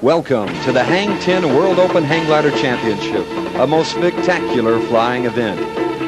Welcome to the Hang 10 World Open Hang Glider Championship, a most spectacular flying event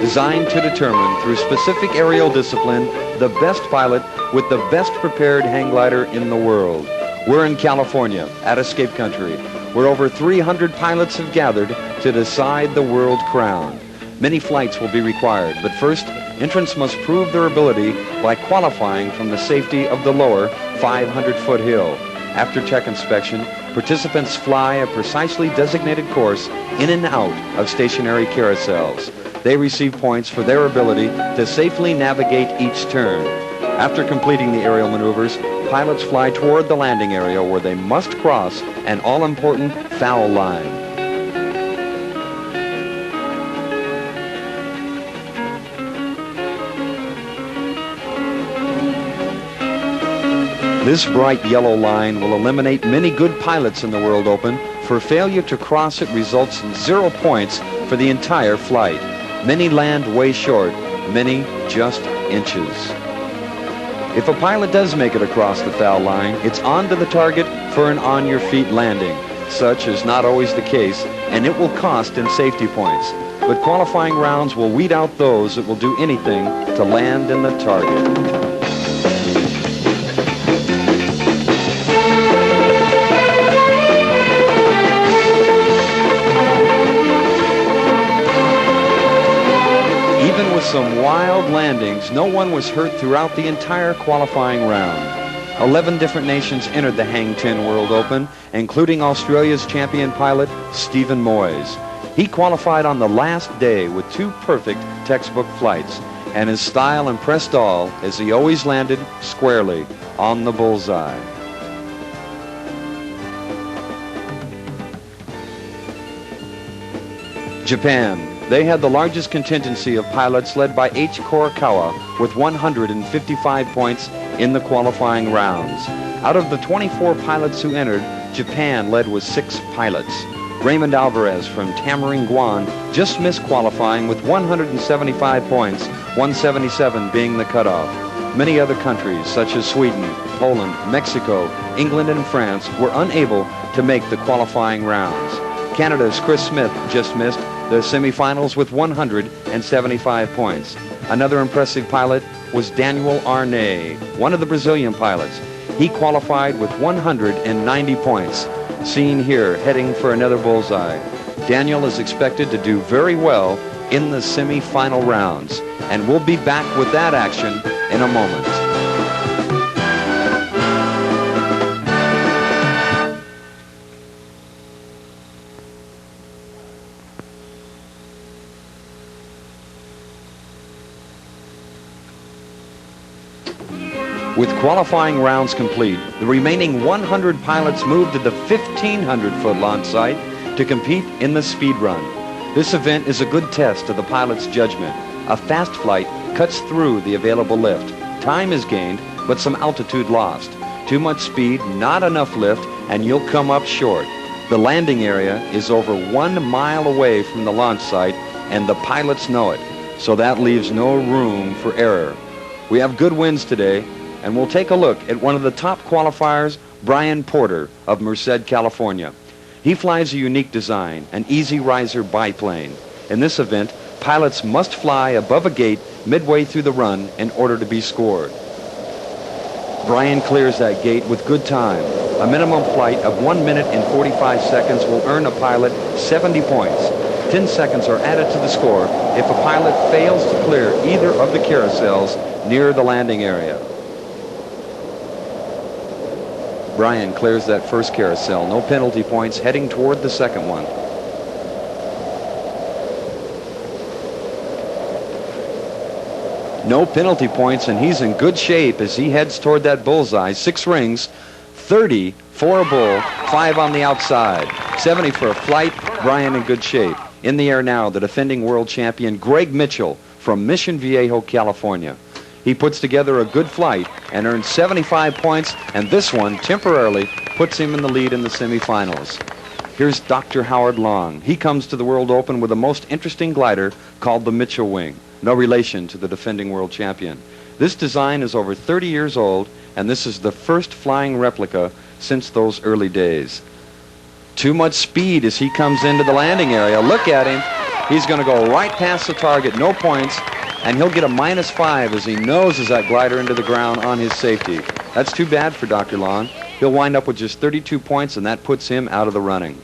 designed to determine through specific aerial discipline the best pilot with the best prepared hang glider in the world. We're in California at Escape Country, where over 300 pilots have gathered to decide the world crown. Many flights will be required, but first, entrants must prove their ability by qualifying from the safety of the lower 500-foot hill. After tech inspection, participants fly a precisely designated course in and out of stationary carousels. They receive points for their ability to safely navigate each turn. After completing the aerial maneuvers, pilots fly toward the landing area where they must cross an all-important foul line. This bright yellow line will eliminate many good pilots in the World Open. For failure to cross it results in 0 points for the entire flight. Many land way short, many just inches. If a pilot does make it across the foul line, it's on to the target for an on-your-feet landing. Such is not always the case, and it will cost in safety points. But qualifying rounds will weed out those that will do anything to land in the target. Even with some wild landings, no one was hurt throughout the entire qualifying round. 11 different nations entered the Hang 10 World Open, including Australia's champion pilot, Stephen Moyes. He qualified on the last day with 2 perfect textbook flights, and his style impressed all as he always landed squarely on the bullseye. Japan. They had the largest contingency of pilots led by H. Korikawa with 155 points in the qualifying rounds. Out of the 24 pilots who entered, Japan led with 6 pilots. Raymond Alvarez from Tamarine, Guam just missed qualifying with 175 points, 177 being the cutoff. Many other countries such as Sweden, Poland, Mexico, England, and France were unable to make the qualifying rounds. Canada's Chris Smith just missed the semifinals with 175 points. Another impressive pilot was Daniel Arnay, one of the Brazilian pilots. He qualified with 190 points, seen here heading for another bullseye. Daniel is expected to do very well in the semifinal rounds, and we'll be back with that action in a moment. With qualifying rounds complete, the remaining 100 pilots moved to the 1,500-foot launch site to compete in the speed run. This event is a good test of the pilot's judgment. A fast flight cuts through the available lift. Time is gained, but some altitude lost. Too much speed, not enough lift, and you'll come up short. The landing area is over 1 mile away from the launch site, and the pilots know it, so that leaves no room for error. We have good winds today, and we'll take a look at one of the top qualifiers, Brian Porter of Merced, California. He flies a unique design, an easy riser biplane. In this event, pilots must fly above a gate midway through the run in order to be scored. Brian clears that gate with good time. A minimum flight of 1 minute and 45 seconds will earn a pilot 70 points. 10 seconds are added to the score if a pilot fails to clear either of the carousels near the landing area. Brian clears that first carousel, no penalty points, heading toward the second one. No penalty points, and he's in good shape as he heads toward that bullseye. 6 rings, 30 for a bull, 5 on the outside, 70 for a flight. Brian in good shape. In the air now, the defending world champion, Greg Mitchell from Mission Viejo, California. He puts together a good flight and earns 75 points, and this one temporarily puts him in the lead in the semifinals. Here's Dr. Howard Long. He comes to the World Open with a most interesting glider called the Mitchell Wing, no relation to the defending world champion. This design is over 30 years old, and this is the first flying replica since those early days. Too much speed as he comes into the landing area. Look at him. He's going to go right past the target, no points, and he'll get a -5 as he noses that glider into the ground on his safety. That's too bad for Dr. Long. He'll wind up with just 32 points, and that puts him out of the running.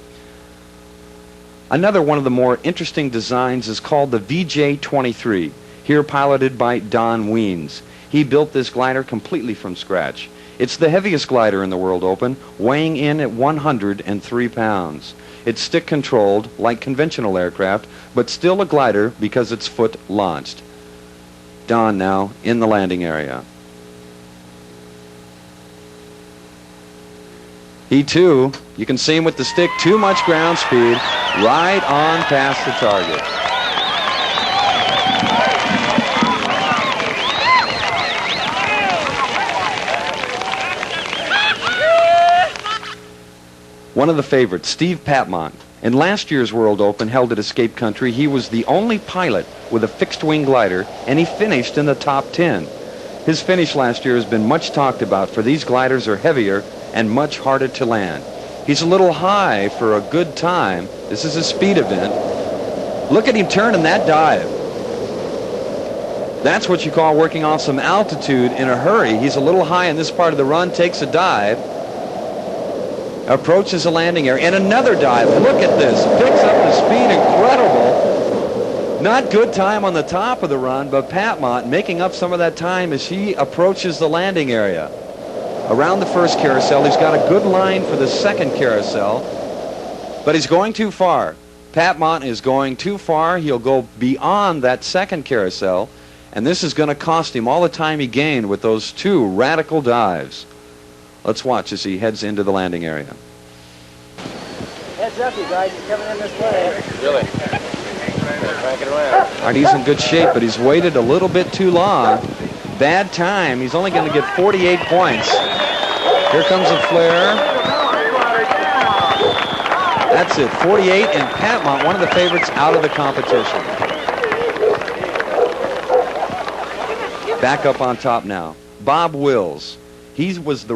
Another one of the more interesting designs is called the VJ-23, here piloted by Don Weens. He built this glider completely from scratch. It's the heaviest glider in the World Open, weighing in at 103 pounds. It's stick-controlled, like conventional aircraft, but still a glider because it's foot-launched. Don now in the landing area. He too, you can see him with the stick, too much ground speed, right on past the target. One of the favorites, Steve Patmont. In last year's World Open held at Escape Country, he was the only pilot with a fixed-wing glider, and he finished in the top 10. His finish last year has been much talked about, for these gliders are heavier and much harder to land. He's a little high for a good time. This is a speed event. Look at him turn in that dive. That's what you call working off some altitude in a hurry. He's a little high in this part of the run, takes a dive, approaches the landing area, and another dive. Look at this. Picks up the speed. Incredible. Not good time on the top of the run, but Patmont making up some of that time as he approaches the landing area. Around the first carousel, he's got a good line for the second carousel, but he's going too far. Patmont is going too far. He'll go beyond that second carousel, and this is going to cost him all the time he gained with those two radical dives. Let's watch as he heads into the landing area. Heads up, you guys. He's coming in this way. Really? Crank it around. All right, he's in good shape, but he's waited a little bit too long. Bad time. He's only going to get 48 points. Here comes a flare. That's it, 48, and Patmont, one of the favorites, out of the competition. Back up on top now. Bob Wills. He was the